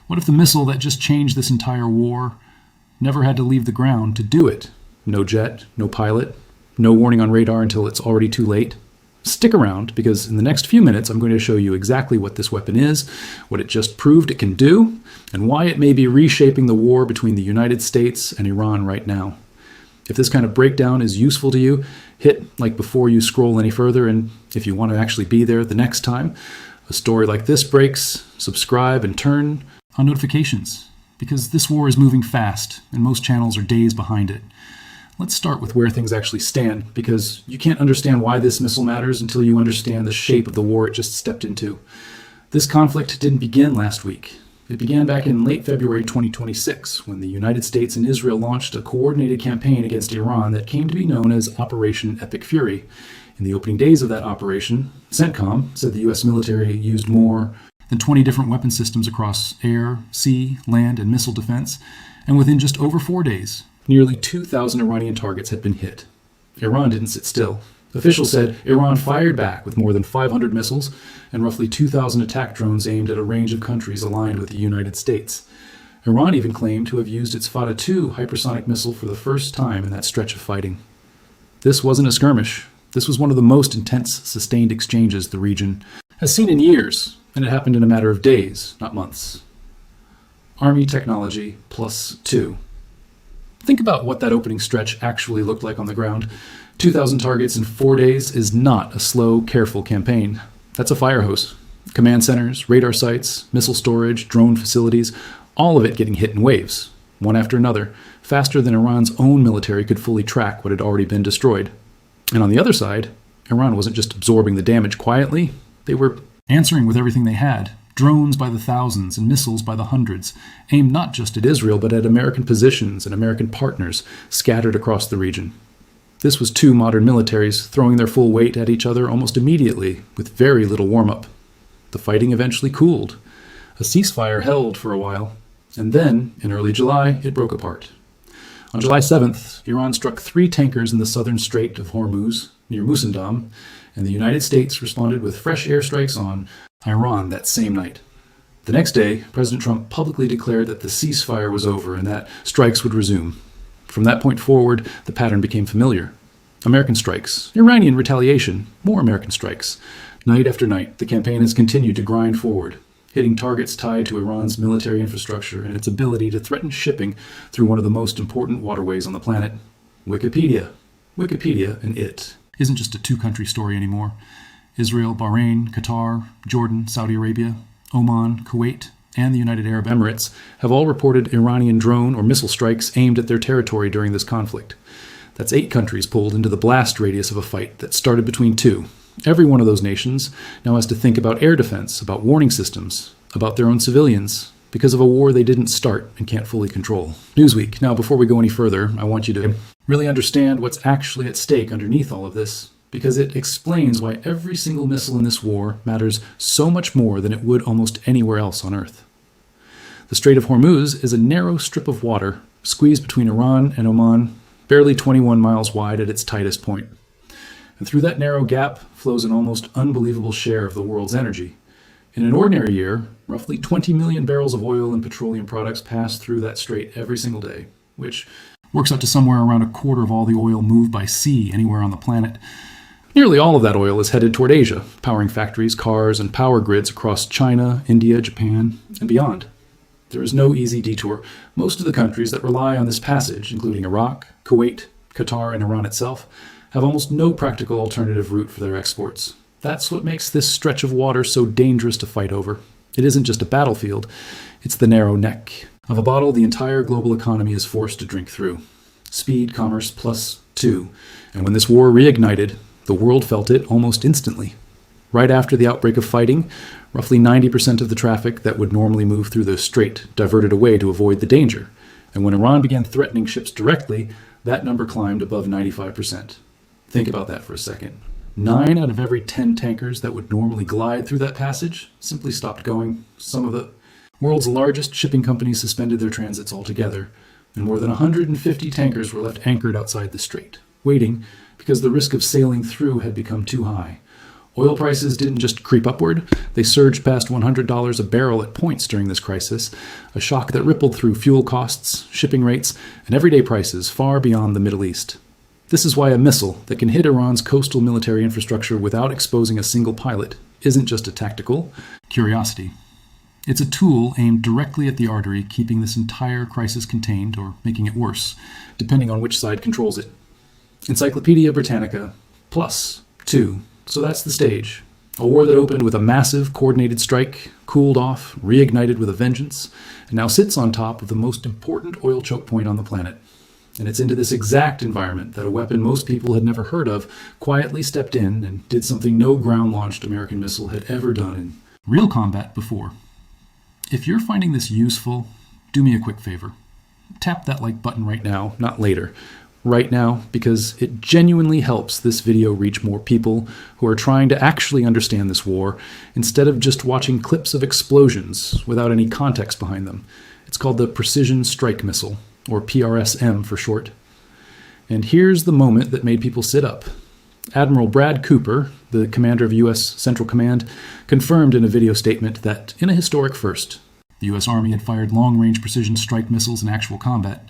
What if the missile that just changed this entire war never had to leave the ground to do it? No jet, no pilot, no warning on radar until it's already too late. Stick around, because in the next few minutes I'm going to show you exactly what this weapon is, what it just proved it can do, and why it may be reshaping the war between the United States and Iran right now. If this kind of breakdown is useful to you, hit like before you scroll any further, and if you want to actually be there the next time a story like this breaks, subscribe and turn on notifications, because this war is moving fast and most channels are days behind it. Let's start with where things actually stand, because you can't understand why this missile matters until you understand the shape of the war it just stepped into. This conflict didn't begin last week. It began back in late February 2026, when the United States and Israel launched a coordinated campaign against Iran that came to be known as Operation Epic Fury. In the opening days of that operation, CENTCOM said the U.S. military used more than 20 different weapon systems across air, sea, land, and missile defense, and within just over 4 days, nearly 2,000 Iranian targets had been hit. Iran didn't sit still. Officials said Iran fired back with more than 500 missiles and roughly 2,000 attack drones aimed at a range of countries aligned with the United States. Iran even claimed to have used its Fata-2 hypersonic missile for the first time in that stretch of fighting. This wasn't a skirmish. This was one of the most intense, sustained exchanges the region has seen in years, and it happened in a matter of days, not months. Army technology +2. Think about what that opening stretch actually looked like on the ground. 2,000 targets in 4 days is not a slow, careful campaign. That's a fire hose. Command centers, radar sites, missile storage, drone facilities, all of it getting hit in waves, one after another, faster than Iran's own military could fully track what had already been destroyed. And on the other side, Iran wasn't just absorbing the damage quietly, they were answering with everything they had. Drones by the thousands and missiles by the hundreds, aimed not just at Israel but at American positions and American partners scattered across the region. This was two modern militaries throwing their full weight at each other almost immediately, with very little warm-up. The fighting eventually cooled. A ceasefire held for a while, and then, in early July, it broke apart. On July 7th, Iran struck 3 tankers in the southern Strait of Hormuz, near Musandam, and the United States responded with fresh airstrikes on Iran that same night. The next day, President Trump publicly declared that the ceasefire was over and that strikes would resume. From that point forward, the pattern became familiar. American strikes, Iranian retaliation, more American strikes. Night after night, the campaign has continued to grind forward, hitting targets tied to Iran's military infrastructure and its ability to threaten shipping through one of the most important waterways on the planet. Wikipedia and it isn't just a two-country story anymore. Israel, Bahrain, Qatar, Jordan, Saudi Arabia, Oman, Kuwait, and the United Arab Emirates have all reported Iranian drone or missile strikes aimed at their territory during this conflict. That's 8 countries pulled into the blast radius of a fight that started between 2. Every one of those nations now has to think about air defense, about warning systems, about their own civilians, because of a war they didn't start and can't fully control. Newsweek. Now, before we go any further, I want you to really understand what's actually at stake underneath all of this, because it explains why every single missile in this war matters so much more than it would almost anywhere else on Earth. The Strait of Hormuz is a narrow strip of water squeezed between Iran and Oman, barely 21 miles wide at its tightest point. And through that narrow gap flows an almost unbelievable share of the world's energy. In an ordinary year, roughly 20 million barrels of oil and petroleum products pass through that strait every single day, which works out to somewhere around a quarter of all the oil moved by sea anywhere on the planet. Nearly all of that oil is headed toward Asia, powering factories, cars, and power grids across China, India, Japan, and beyond. There is no easy detour. Most of the countries that rely on this passage, including Iraq, Kuwait, Qatar, and Iran itself, have almost no practical alternative route for their exports. That's what makes this stretch of water so dangerous to fight over. It isn't just a battlefield, it's the narrow neck of a bottle the entire global economy is forced to drink through. Speed, commerce, +2. And when this war reignited, the world felt it almost instantly. Right after the outbreak of fighting, roughly 90% of the traffic that would normally move through the strait diverted away to avoid the danger. And when Iran began threatening ships directly, that number climbed above 95%. Think about that for a second. 9 out of every 10 tankers that would normally glide through that passage simply stopped going. Some of the world's largest shipping companies suspended their transits altogether, and more than 150 tankers were left anchored outside the strait, waiting because the risk of sailing through had become too high. Oil prices didn't just creep upward, they surged past $100 a barrel at points during this crisis, a shock that rippled through fuel costs, shipping rates, and everyday prices far beyond the Middle East. This is why a missile that can hit Iran's coastal military infrastructure without exposing a single pilot isn't just a tactical curiosity. It's a tool aimed directly at the artery, keeping this entire crisis contained or making it worse, depending on which side controls it. Encyclopedia Britannica, +2. So that's the stage. A war that opened with a massive, coordinated strike, cooled off, reignited with a vengeance, and now sits on top of the most important oil choke point on the planet. And it's into this exact environment that a weapon most people had never heard of quietly stepped in and did something no ground-launched American missile had ever done in real combat before. If you're finding this useful, do me a quick favor. Tap that like button right now, not later. Right now, because it genuinely helps this video reach more people who are trying to actually understand this war instead of just watching clips of explosions without any context behind them. It's called the Precision Strike Missile, or PrSM for short. And here's the moment that made people sit up. Admiral Brad Cooper, the commander of U.S. Central Command, confirmed in a video statement that, in a historic first, the U.S. Army had fired long-range precision strike missiles in actual combat.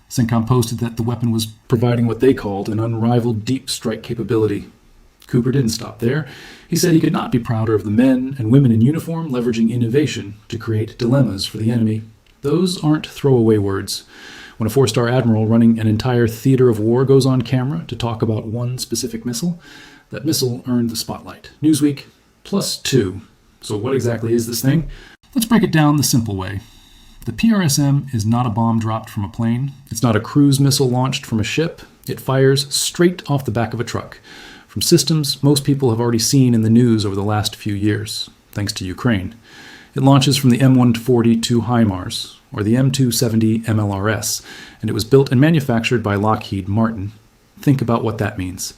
CENTCOM posted that the weapon was providing what they called an unrivaled deep strike capability. Cooper didn't stop there. He said he could not be prouder of the men and women in uniform leveraging innovation to create dilemmas for the enemy. Those aren't throwaway words. When a four-star admiral running an entire theater of war goes on camera to talk about one specific missile, that missile earned the spotlight. Newsweek, +2. So what exactly is this thing? Let's break it down the simple way. The PrSM is not a bomb dropped from a plane. It's not a cruise missile launched from a ship. It fires straight off the back of a truck, from systems most people have already seen in the news over the last few years, thanks to Ukraine. It launches from the M142 HIMARS, or the M270 MLRS, and it was built and manufactured by Lockheed Martin. Think about what that means.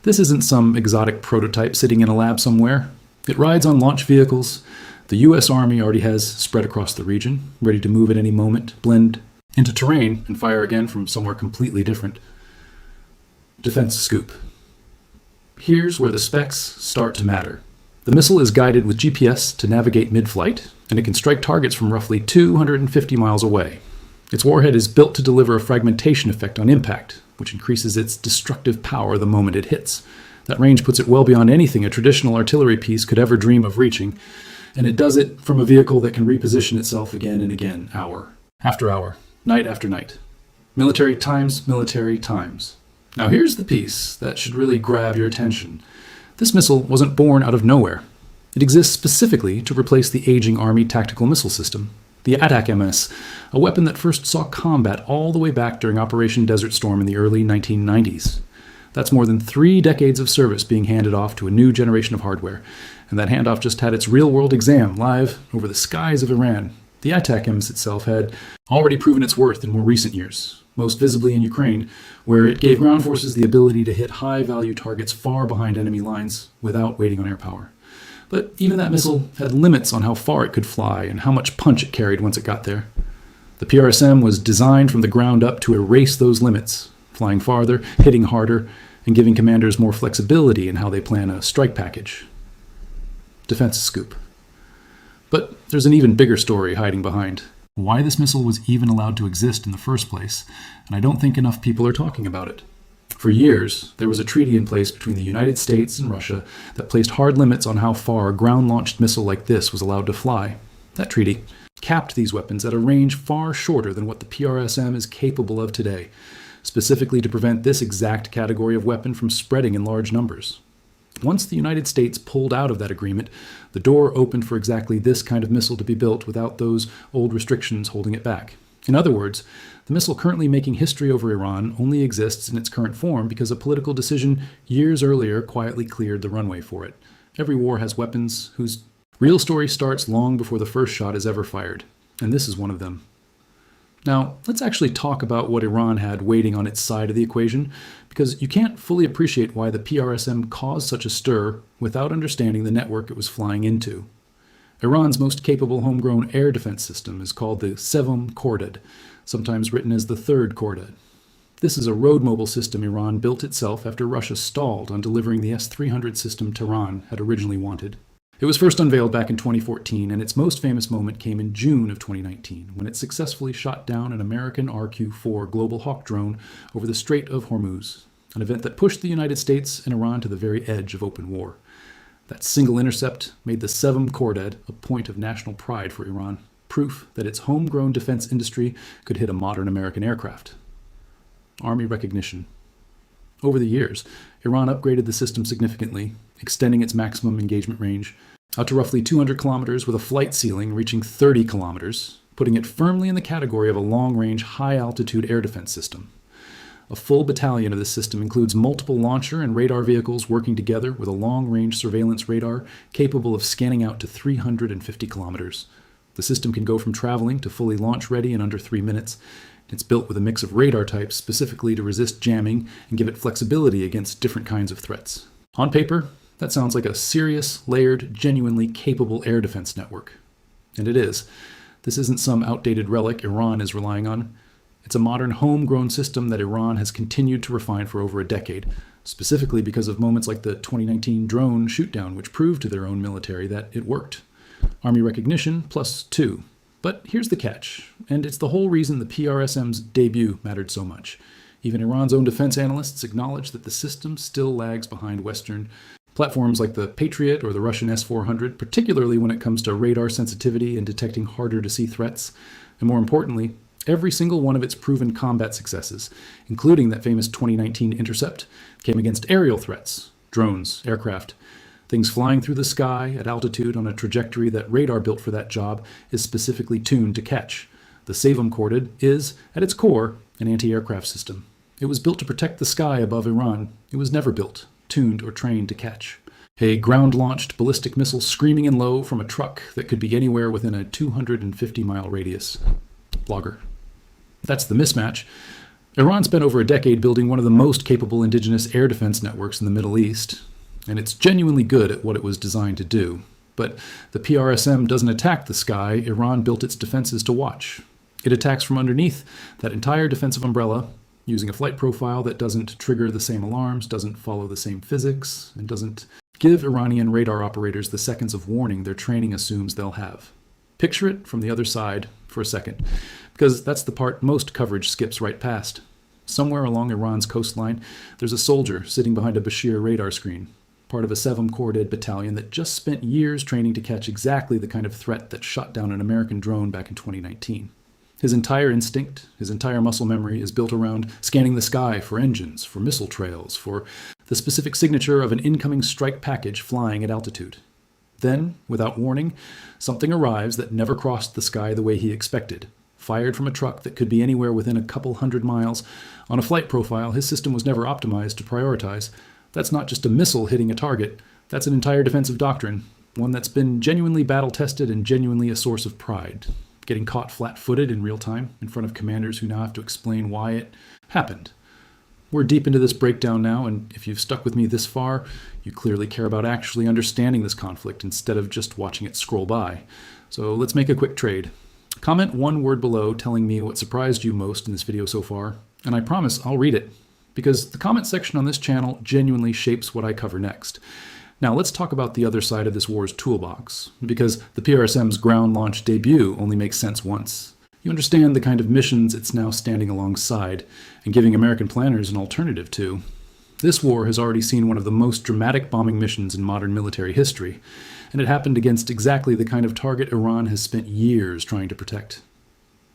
This isn't some exotic prototype sitting in a lab somewhere. It rides on launch vehicles the U.S. Army already has spread across the region, ready to move at any moment, blend into terrain, and fire again from somewhere completely different. Defense scoop. Here's where the specs start to matter. The missile is guided with GPS to navigate mid-flight, and it can strike targets from roughly 250 miles away. Its warhead is built to deliver a fragmentation effect on impact, which increases its destructive power the moment it hits. That range puts it well beyond anything a traditional artillery piece could ever dream of reaching, and it does it from a vehicle that can reposition itself again and again, hour after hour, night after night. Military times, military times. Now here's the piece that should really grab your attention. This missile wasn't born out of nowhere. It exists specifically to replace the aging Army tactical missile system, the ATACMS, a weapon that first saw combat all the way back during Operation Desert Storm in the early 1990s. That's more than 3 decades of service being handed off to a new generation of hardware, and that handoff just had its real-world exam live over the skies of Iran. The ATACMS itself had already proven its worth in more recent years, most visibly in Ukraine, where it gave ground forces the ability to hit high-value targets far behind enemy lines without waiting on air power. But even that missile had limits on how far it could fly and how much punch it carried once it got there. The PrSM was designed from the ground up to erase those limits, flying farther, hitting harder, and giving commanders more flexibility in how they plan a strike package. Defense scoop. But there's an even bigger story hiding behind why this missile was even allowed to exist in the first place, and I don't think enough people are talking about it. For years, there was a treaty in place between the United States and Russia that placed hard limits on how far a ground-launched missile like this was allowed to fly. That treaty capped these weapons at a range far shorter than what the PrSM is capable of today, specifically to prevent this exact category of weapon from spreading in large numbers. Once the United States pulled out of that agreement, the door opened for exactly this kind of missile to be built without those old restrictions holding it back. In other words, the missile currently making history over Iran only exists in its current form because a political decision years earlier quietly cleared the runway for it. Every war has weapons whose real story starts long before the first shot is ever fired, and this is one of them. Now, let's actually talk about what Iran had waiting on its side of the equation, because you can't fully appreciate why the PrSM caused such a stir without understanding the network it was flying into. Iran's most capable homegrown air defense system is called the Sevom Khordad, sometimes written as the Third Khordad. This is a road mobile system Iran built itself after Russia stalled on delivering the S-300 system Tehran had originally wanted. It was first unveiled back in 2014, and its most famous moment came in June of 2019, when it successfully shot down an American RQ-4 Global Hawk drone over the Strait of Hormuz, an event that pushed the United States and Iran to the very edge of open war. That single intercept made the Sevom Khordad a point of national pride for Iran, proof that its homegrown defense industry could hit a modern American aircraft. Army recognition. Over the years, Iran upgraded the system significantly, extending its maximum engagement range out to roughly 200 kilometers with a flight ceiling reaching 30 kilometers, putting it firmly in the category of a long-range, high-altitude air defense system. A full battalion of this system includes multiple launcher and radar vehicles working together with a long-range surveillance radar capable of scanning out to 350 kilometers. The system can go from traveling to fully launch-ready in under 3 minutes. It's built with a mix of radar types specifically to resist jamming and give it flexibility against different kinds of threats. On paper, that sounds like a serious, layered, genuinely capable air defense network. And it is. This isn't some outdated relic Iran is relying on. It's a modern, homegrown system that Iran has continued to refine for over a decade, specifically because of moments like the 2019 drone shootdown, which proved to their own military that it worked. Army recognition +2. But here's the catch, and it's the whole reason the PrSM's debut mattered so much. Even Iran's own defense analysts acknowledge that the system still lags behind Western platforms like the Patriot or the Russian S-400, particularly when it comes to radar sensitivity and detecting harder-to-see threats. And more importantly, every single one of its proven combat successes, including that famous 2019 intercept, came against aerial threats, drones, aircraft, things flying through the sky at altitude on a trajectory that radar built for that job is specifically tuned to catch. The Sevom Khordad is, at its core, an anti-aircraft system. It was built to protect the sky above Iran. It was never built, tuned, or trained to catch. A ground-launched ballistic missile screaming in low from a truck that could be anywhere within a 250-mile radius. Blogger. That's the mismatch. Iran spent over a decade building one of the most capable indigenous air defense networks in the Middle East, and it's genuinely good at what it was designed to do. But the PrSM doesn't attack the sky Iran built its defenses to watch. It attacks from underneath that entire defensive umbrella, using a flight profile that doesn't trigger the same alarms, doesn't follow the same physics, and doesn't give Iranian radar operators the seconds of warning their training assumes they'll have. Picture it from the other side for a second, because that's the part most coverage skips right past. Somewhere along Iran's coastline, there's a soldier sitting behind a Bashir radar screen, part of a Sevom Khordad battalion that just spent years training to catch exactly the kind of threat that shot down an American drone back in 2019. His entire instinct, his entire muscle memory is built around scanning the sky for engines, for missile trails, for the specific signature of an incoming strike package flying at altitude. Then, without warning, something arrives that never crossed the sky the way he expected. Fired from a truck that could be anywhere within a couple hundred miles, on a flight profile his system was never optimized to prioritize. That's not just a missile hitting a target, that's an entire defensive doctrine, one that's been genuinely battle-tested and genuinely a source of pride. Getting caught flat-footed in real time in front of commanders who now have to explain why it happened. We're deep into this breakdown now, and if you've stuck with me this far, you clearly care about actually understanding this conflict instead of just watching it scroll by. So let's make a quick trade. Comment one word below telling me what surprised you most in this video so far, and I promise I'll read it, because the comment section on this channel genuinely shapes what I cover next. Now let's talk about the other side of this war's toolbox, because the PrSM's ground launch debut only makes sense once. You understand the kind of missions it's now standing alongside, and giving American planners an alternative to. This war has already seen one of the most dramatic bombing missions in modern military history, and it happened against exactly the kind of target Iran has spent years trying to protect.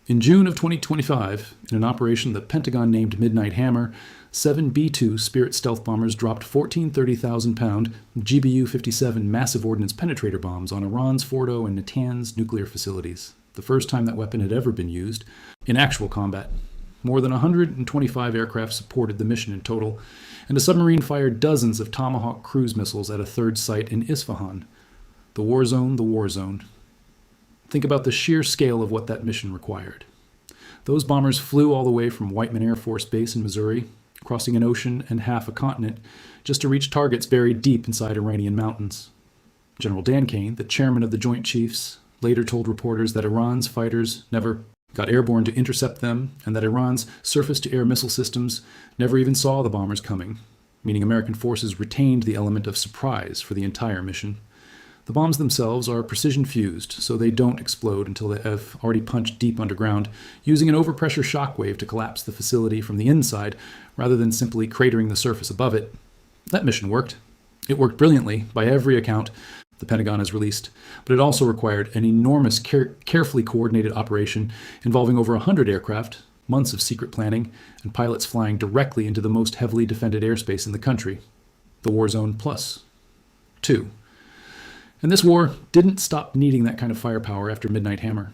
In June of 2025, in an operation the Pentagon named Midnight Hammer, 7 B-2 Spirit stealth bombers dropped 14 30,000-pound GBU-57 massive ordnance penetrator bombs on Iran's Fordo and Natanz nuclear facilities, the first time that weapon had ever been used in actual combat. More than 125 aircraft supported the mission in total, and a submarine fired dozens of Tomahawk cruise missiles at a third site in Isfahan. The war zone, the war zone. Think about the sheer scale of what that mission required. Those bombers flew all the way from Whiteman Air Force Base in Missouri, crossing an ocean and half a continent, just to reach targets buried deep inside Iranian mountains. General Dan Kane, the chairman of the Joint Chiefs, later told reporters that Iran's fighters never got airborne to intercept them, and that Iran's surface-to-air missile systems never even saw the bombers coming, meaning American forces retained the element of surprise for the entire mission. The bombs themselves are precision-fused, so they don't explode until they have already punched deep underground, using an overpressure shockwave to collapse the facility from the inside rather than simply cratering the surface above it. That mission worked. It worked brilliantly, by every account the Pentagon has released, but it also required an enormous, carefully coordinated operation involving over 100 aircraft, months of secret planning, and pilots flying directly into the most heavily defended airspace in the country, the war zone plus 2. And this war didn't stop needing that kind of firepower after Midnight Hammer.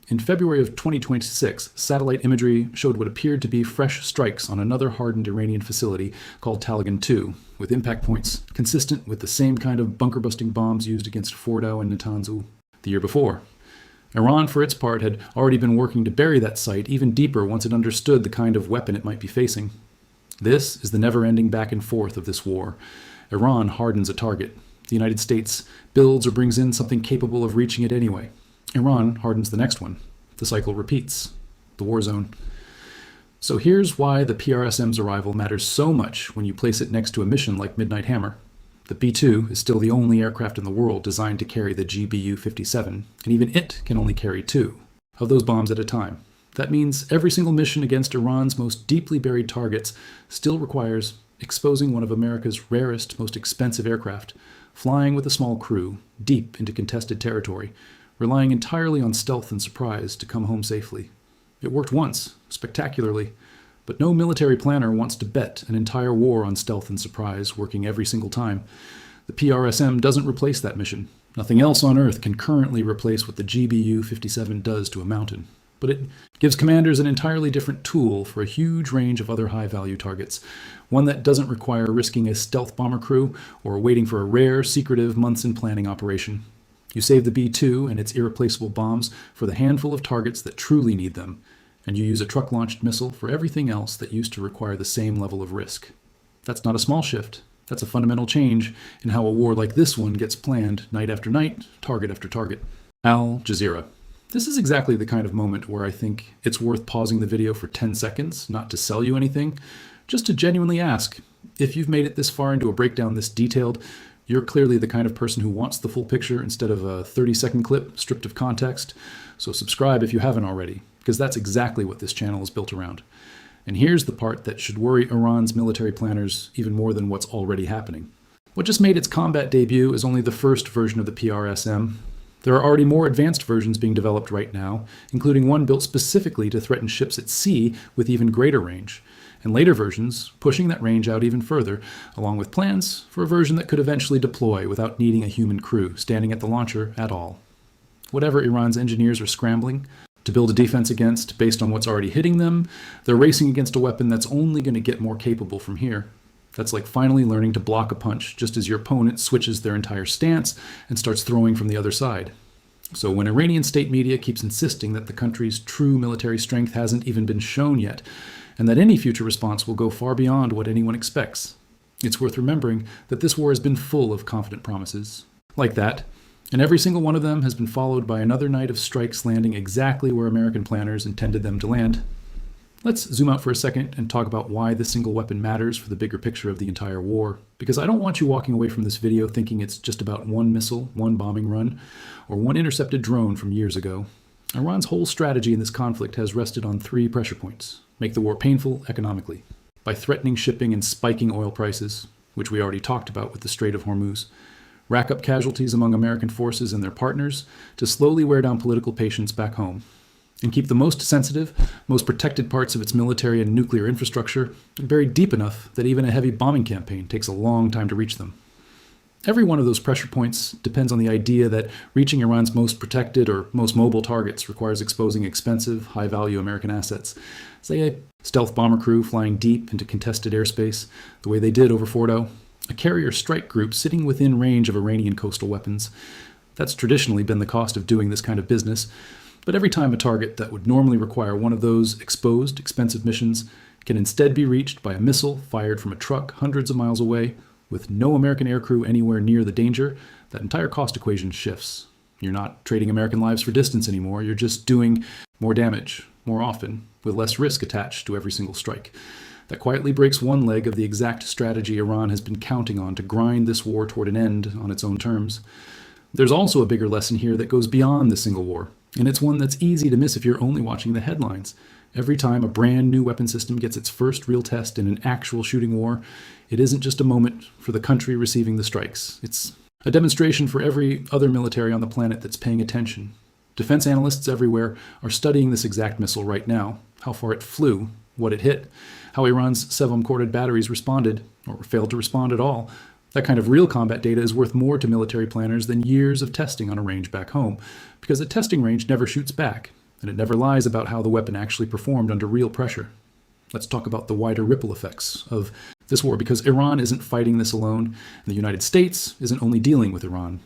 In February of 2026, satellite imagery showed what appeared to be fresh strikes on another hardened Iranian facility called Taliban 2, with impact points consistent with the same kind of bunker-busting bombs used against Fordow and Natanz the year before. Iran, for its part, had already been working to bury that site even deeper once it understood the kind of weapon it might be facing. This is the never-ending back and forth of this war. Iran hardens a target. The United States builds or brings in something capable of reaching it anyway. Iran hardens the next one. The cycle repeats. The war zone. So here's why the PrSM's arrival matters so much when you place it next to a mission like Midnight Hammer. The B-2 is still the only aircraft in the world designed to carry the GBU-57, and even it can only carry 2 of those bombs at a time. That means every single mission against Iran's most deeply buried targets still requires exposing one of America's rarest, most expensive aircraft, flying with a small crew, deep into contested territory, relying entirely on stealth and surprise to come home safely. It worked once, spectacularly, but no military planner wants to bet an entire war on stealth and surprise working every single time. The PrSM doesn't replace that mission. Nothing else on Earth can currently replace what the GBU-57 does to a mountain. But it gives commanders an entirely different tool for a huge range of other high-value targets, one that doesn't require risking a stealth bomber crew or waiting for a rare, secretive, months-in-planning operation. You save the B-2 and its irreplaceable bombs for the handful of targets that truly need them, and you use a truck-launched missile for everything else that used to require the same level of risk. That's not a small shift. That's a fundamental change in how a war like this one gets planned night after night, target after target. Al Jazeera. This is exactly the kind of moment where I think it's worth pausing the video for 10 seconds, not to sell you anything, just to genuinely ask, if you've made it this far into a breakdown this detailed, you're clearly the kind of person who wants the full picture instead of a 30-second clip stripped of context, so subscribe if you haven't already, because that's exactly what this channel is built around. And here's the part that should worry Iran's military planners even more than what's already happening. What just made its combat debut is only the first version of the PrSM. There are already more advanced versions being developed right now, including one built specifically to threaten ships at sea with even greater range, and later versions pushing that range out even further, along with plans for a version that could eventually deploy without needing a human crew standing at the launcher at all. Whatever Iran's engineers are scrambling to build a defense against based on what's already hitting them, they're racing against a weapon that's only going to get more capable from here. That's like finally learning to block a punch just as your opponent switches their entire stance and starts throwing from the other side. So when Iranian state media keeps insisting that the country's true military strength hasn't even been shown yet, and that any future response will go far beyond what anyone expects, it's worth remembering that this war has been full of confident promises like that, and every single one of them has been followed by another night of strikes landing exactly where American planners intended them to land. Let's zoom out for a second and talk about why this single weapon matters for the bigger picture of the entire war, because I don't want you walking away from this video thinking it's just about one missile, one bombing run, or one intercepted drone from years ago. Iran's whole strategy in this conflict has rested on 3 pressure points. Make the war painful economically, by threatening shipping and spiking oil prices, which we already talked about with the Strait of Hormuz, rack up casualties among American forces and their partners to slowly wear down political patience back home, and keep the most sensitive, most protected parts of its military and nuclear infrastructure buried deep enough that even a heavy bombing campaign takes a long time to reach them. Every one of those pressure points depends on the idea that reaching Iran's most protected or most mobile targets requires exposing expensive, high-value American assets, say a stealth bomber crew flying deep into contested airspace, the way they did over Fordow, a carrier strike group sitting within range of Iranian coastal weapons. That's traditionally been the cost of doing this kind of business, but every time a target that would normally require one of those exposed, expensive missions can instead be reached by a missile fired from a truck hundreds of miles away, with no American aircrew anywhere near the danger, that entire cost equation shifts. You're not trading American lives for distance anymore, you're just doing more damage, more often, with less risk attached to every single strike. That quietly breaks one leg of the exact strategy Iran has been counting on to grind this war toward an end on its own terms. There's also a bigger lesson here that goes beyond the single war, and it's one that's easy to miss if you're only watching the headlines. Every time a brand new weapon system gets its first real test in an actual shooting war, it isn't just a moment for the country receiving the strikes. It's a demonstration for every other military on the planet that's paying attention. Defense analysts everywhere are studying this exact missile right now, how far it flew, what it hit, how Iran's Sevom Khordad batteries responded, or failed to respond at all. That kind of real combat data is worth more to military planners than years of testing on a range back home, because a testing range never shoots back, and it never lies about how the weapon actually performed under real pressure. Let's talk about the wider ripple effects of this war, because Iran isn't fighting this alone, and the United States isn't only dealing with Iran.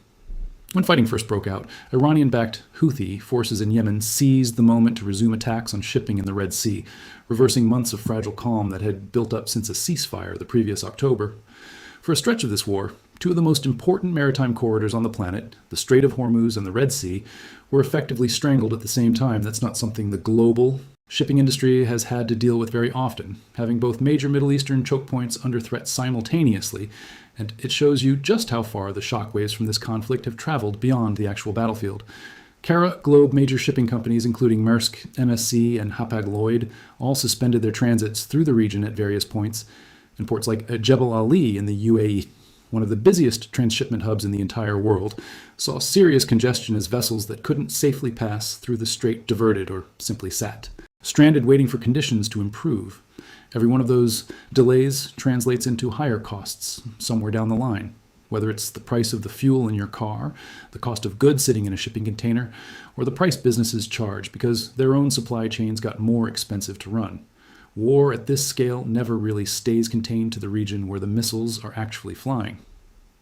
When fighting first broke out, Iranian-backed Houthi forces in Yemen seized the moment to resume attacks on shipping in the Red Sea, reversing months of fragile calm that had built up since a ceasefire the previous October. For a stretch of this war, two of the most important maritime corridors on the planet, the Strait of Hormuz and the Red Sea, were effectively strangled at the same time. That's not something the global shipping industry has had to deal with very often, having both major Middle Eastern choke points under threat simultaneously, and it shows you just how far the shockwaves from this conflict have traveled beyond the actual battlefield. Cara Globe major shipping companies, including Maersk, MSC, and Hapag-Lloyd, all suspended their transits through the region at various points, and ports like Jebel Ali in the UAE, one of the busiest transshipment hubs in the entire world, saw serious congestion as vessels that couldn't safely pass through the strait diverted or simply sat, stranded waiting for conditions to improve. Every one of those delays translates into higher costs somewhere down the line, whether it's the price of the fuel in your car, the cost of goods sitting in a shipping container, or the price businesses charge because their own supply chains got more expensive to run. War at this scale never really stays contained to the region where the missiles are actually flying.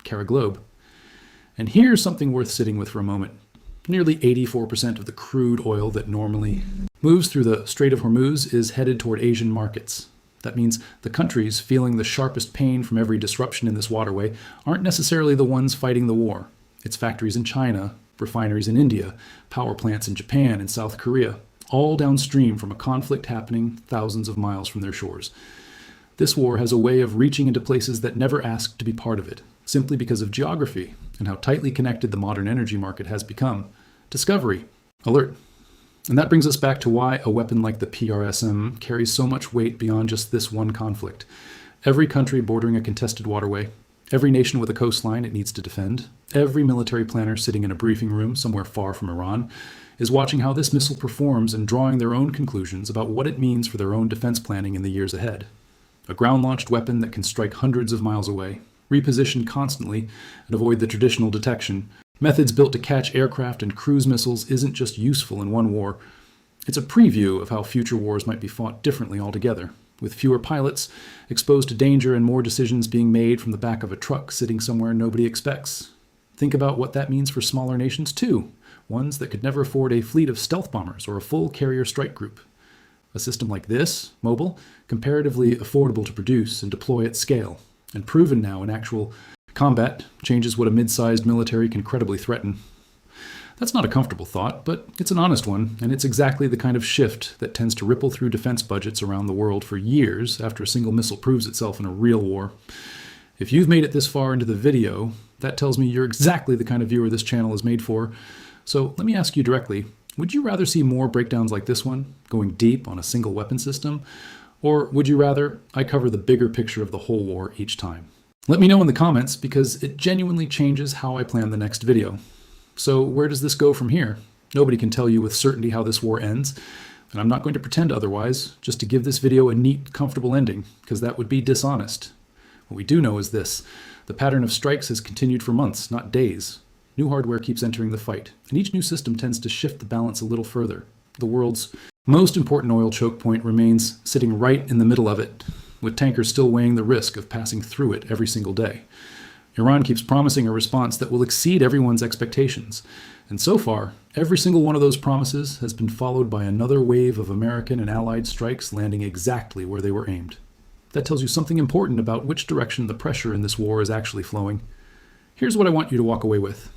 Cara Globe. And here's something worth sitting with for a moment. Nearly 84% of the crude oil that normally moves through the Strait of Hormuz is headed toward Asian markets. That means the countries feeling the sharpest pain from every disruption in this waterway aren't necessarily the ones fighting the war. It's factories in China, refineries in India, power plants in Japan and South Korea, all downstream from a conflict happening thousands of miles from their shores. This war has a way of reaching into places that never asked to be part of it, simply because of geography and how tightly connected the modern energy market has become. Discovery. Alert. And that brings us back to why a weapon like the PrSM carries so much weight beyond just this one conflict. Every country bordering a contested waterway, every nation with a coastline it needs to defend, every military planner sitting in a briefing room somewhere far from Iran is watching how this missile performs and drawing their own conclusions about what it means for their own defense planning in the years ahead. A ground-launched weapon that can strike hundreds of miles away, repositioned constantly and avoid the traditional detection. Methods built to catch aircraft and cruise missiles isn't just useful in one war. It's a preview of how future wars might be fought differently altogether, with fewer pilots, exposed to danger, and more decisions being made from the back of a truck sitting somewhere nobody expects. Think about what that means for smaller nations too, ones that could never afford a fleet of stealth bombers or a full carrier strike group. A system like this, mobile, comparatively affordable to produce and deploy at scale, and proven now in actual combat, changes what a mid-sized military can credibly threaten. That's not a comfortable thought, but it's an honest one, and it's exactly the kind of shift that tends to ripple through defense budgets around the world for years after a single missile proves itself in a real war. If you've made it this far into the video, that tells me you're exactly the kind of viewer this channel is made for. So let me ask you directly, would you rather see more breakdowns like this one, going deep on a single weapon system? Or would you rather I cover the bigger picture of the whole war each time? Let me know in the comments, because it genuinely changes how I plan the next video. So where does this go from here? Nobody can tell you with certainty how this war ends, and I'm not going to pretend otherwise, just to give this video a neat, comfortable ending, because that would be dishonest. What we do know is this: the pattern of strikes has continued for months, not days. New hardware keeps entering the fight, and each new system tends to shift the balance a little further. The world's most important oil choke point remains sitting right in the middle of it, with tankers still weighing the risk of passing through it every single day. Iran keeps promising a response that will exceed everyone's expectations, and so far, every single one of those promises has been followed by another wave of American and Allied strikes landing exactly where they were aimed. That tells you something important about which direction the pressure in this war is actually flowing. Here's what I want you to walk away with.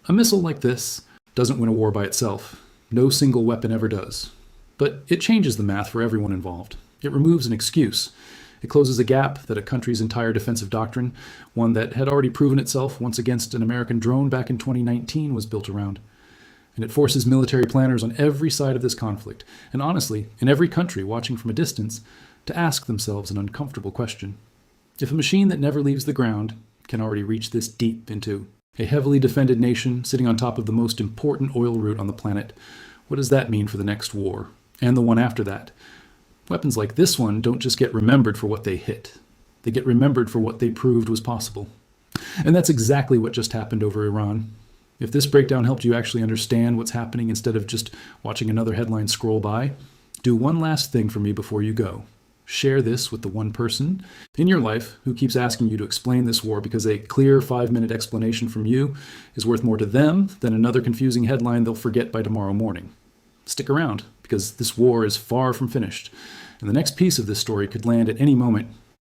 A missile like this doesn't win a war by itself. No single weapon ever does. But it changes the math for everyone involved. It removes an excuse. It closes a gap that a country's entire defensive doctrine, one that had already proven itself once against an American drone back in 2019, was built around. And it forces military planners on every side of this conflict, and honestly, in every country watching from a distance, to ask themselves an uncomfortable question. If a machine that never leaves the ground can already reach this deep into a heavily defended nation sitting on top of the most important oil route on the planet, what does that mean for the next war, and the one after that? Weapons like this one don't just get remembered for what they hit. They get remembered for what they proved was possible. And that's exactly what just happened over Iran. If this breakdown helped you actually understand what's happening instead of just watching another headline scroll by, do one last thing for me before you go. Share this with the one person in your life who keeps asking you to explain this war because a clear 5-minute explanation from you is worth more to them than another confusing headline they'll forget by tomorrow morning. Stick around, because this war is far from finished, and the next piece of this story could land at any moment